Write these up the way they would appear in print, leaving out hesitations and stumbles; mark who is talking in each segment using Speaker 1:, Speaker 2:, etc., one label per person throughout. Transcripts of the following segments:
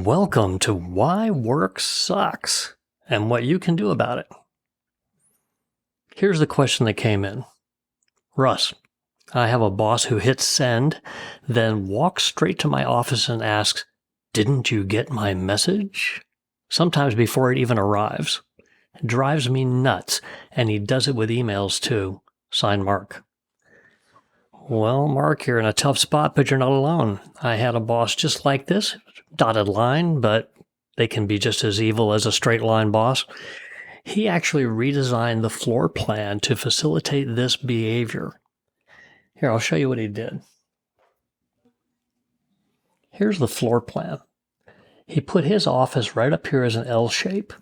Speaker 1: Welcome to Why Work Sucks and what you can do about it. Here's the question that came in. Russ, I have a boss who hits send, then walks straight to my office and asks, "Didn't you get my message?" Sometimes before it even arrives. It drives me nuts, and he does it with emails too. Signed, Mark. Well, Mark, you're in a tough spot, but you're not alone. I had a boss just like this, dotted line, but they can be just as evil as a straight line boss. He actually redesigned the floor plan to facilitate this behavior. Here, I'll show you what he did. Here's the floor plan. He put his office right up here as an L shape,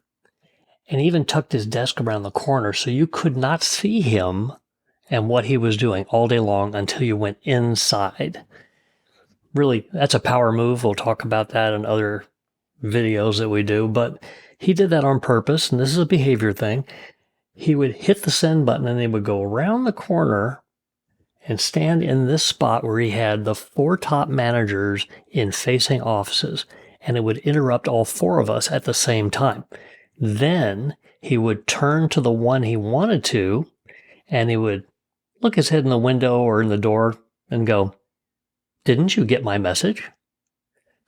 Speaker 1: and even tucked his desk around the corner so you could not see him and what he was doing all day long until you went inside. Really, that's a power move. We'll talk about that in other videos that we do, but he did that on purpose, and this is a behavior thing. He would hit the send button, and he would go around the corner and stand in this spot where he had the 4 top managers in facing offices, and it would interrupt all 4 of us at the same time. Then he would turn to the one he wanted to, and he would look his head in the window or in the door and go, "Didn't you get my message?"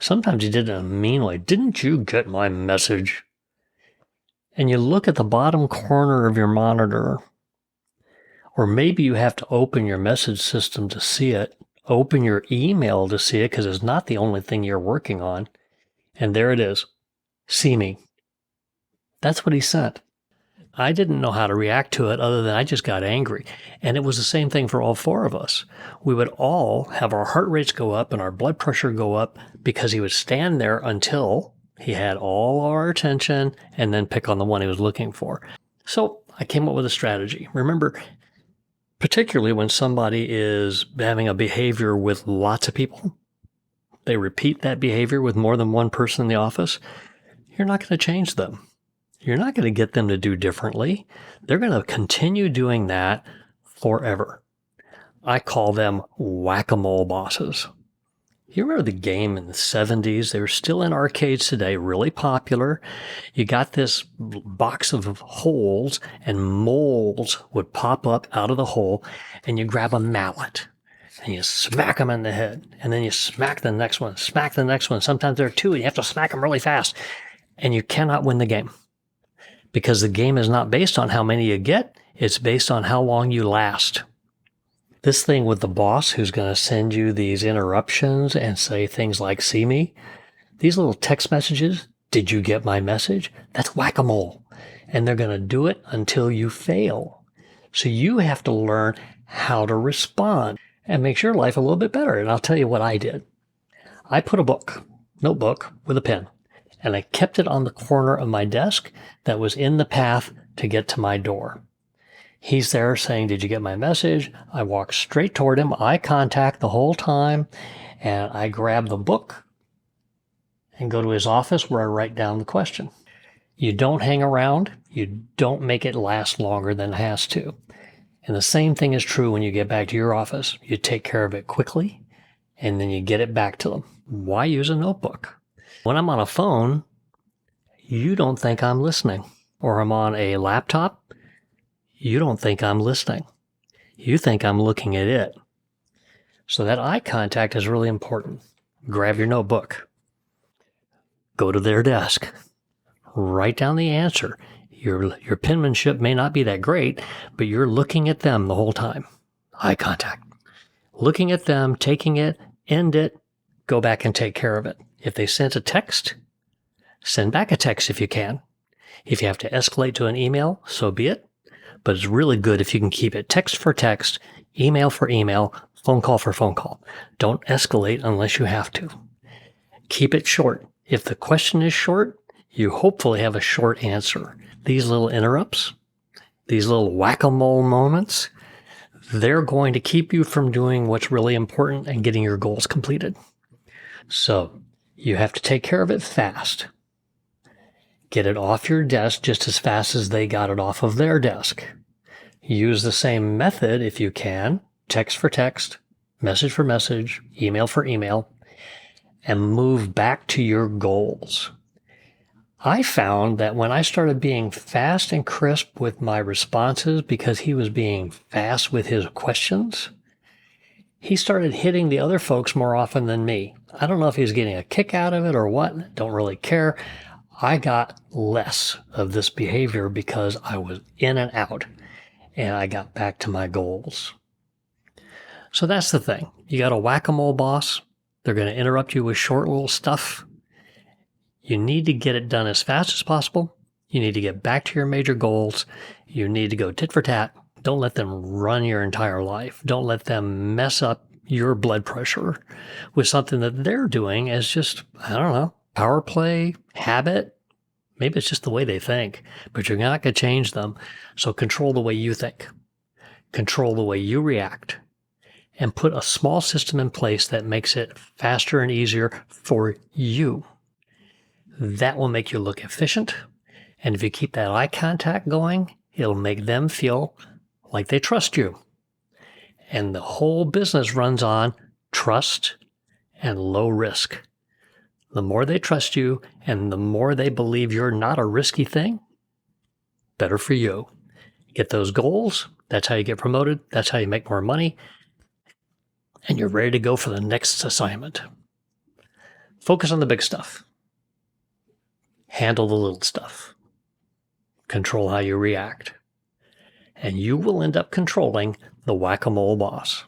Speaker 1: Sometimes he did it in a mean way. "Didn't you get my message?" And you look at the bottom corner of your monitor, or maybe you have to open your message system to see it, open your email to see it because it's not the only thing you're working on. And there it is. See me. That's what he sent. I didn't know how to react to it other than I just got angry. And it was the same thing for all 4 of us. We would all have our heart rates go up and our blood pressure go up because he would stand there until he had all our attention and then pick on the one he was looking for. So I came up with a strategy. Remember, particularly when somebody is having a behavior with lots of people, they repeat that behavior with more than one person in the office, you're not going to change them. You're not going to get them to do differently. They're going to continue doing that forever. I call them Whac-A-Mole Bosses. You remember the game in the 70s? They were still in arcades today, really popular. You got this box of holes, and moles would pop up out of the hole, and you grab a mallet, and you smack them in the head, and then you smack the next one, smack the next one. Sometimes there are 2, and you have to smack them really fast, and you cannot win the game. Because the game is not based on how many you get, it's based on how long you last. This thing with the boss who's going to send you these interruptions and say things like, "See me?" These little text messages, "Did you get my message?" That's whack-a-mole. And they're going to do it until you fail. So you have to learn how to respond and makes your life a little bit better. And I'll tell you what I did. I put a notebook with a pen, and I kept it on the corner of my desk that was in the path to get to my door. He's there saying, "Did you get my message?" I walk straight toward him, eye contact the whole time, and I grab the book and go to his office where I write down the question. You don't hang around. You don't make it last longer than it has to. And the same thing is true when you get back to your office. You take care of it quickly, and then you get it back to them. Why use a notebook? When I'm on a phone, you don't think I'm listening. Or I'm on a laptop, you don't think I'm listening. You think I'm looking at it. So that eye contact is really important. Grab your notebook. Go to their desk. Write down the answer. Your penmanship may not be that great, but you're looking at them the whole time. Eye contact. Looking at them, taking it, end it, go back and take care of it. If they sent a text, send back a text if you can. If you have to escalate to an email, so be it. But it's really good if you can keep it text for text, email for email, phone call for phone call. Don't escalate unless you have to. Keep it short. If the question is short, you hopefully have a short answer. These little interrupts, these little whack-a-mole moments, they're going to keep you from doing what's really important and getting your goals completed. So you have to take care of it fast. Get it off your desk just as fast as they got it off of their desk. Use the same method if you can, text for text, message for message, email for email, and move back to your goals. I found that when I started being fast and crisp with my responses because he was being fast with his questions, he started hitting the other folks more often than me. I don't know if he was getting a kick out of it or what. Don't really care. I got less of this behavior because I was in and out, and I got back to my goals. So that's the thing. You got a whack-a-mole boss. They're going to interrupt you with short little stuff. You need to get it done as fast as possible. You need to get back to your major goals. You need to go tit for tat. Don't let them run your entire life. Don't let them mess up your blood pressure with something that they're doing as just, I don't know, power play, habit. Maybe it's just the way they think, but you're not going to change them. So control the way you think. Control the way you react. And put a small system in place that makes it faster and easier for you. That will make you look efficient. And if you keep that eye contact going, it'll make them feel like they trust you. And the whole business runs on trust and low risk. The more they trust you and the more they believe you're not a risky thing, better for you. Get those goals. That's how you get promoted. That's how you make more money. And you're ready to go for the next assignment. Focus on the big stuff. Handle the little stuff. Control how you react. And you will end up controlling the whack-a-mole boss.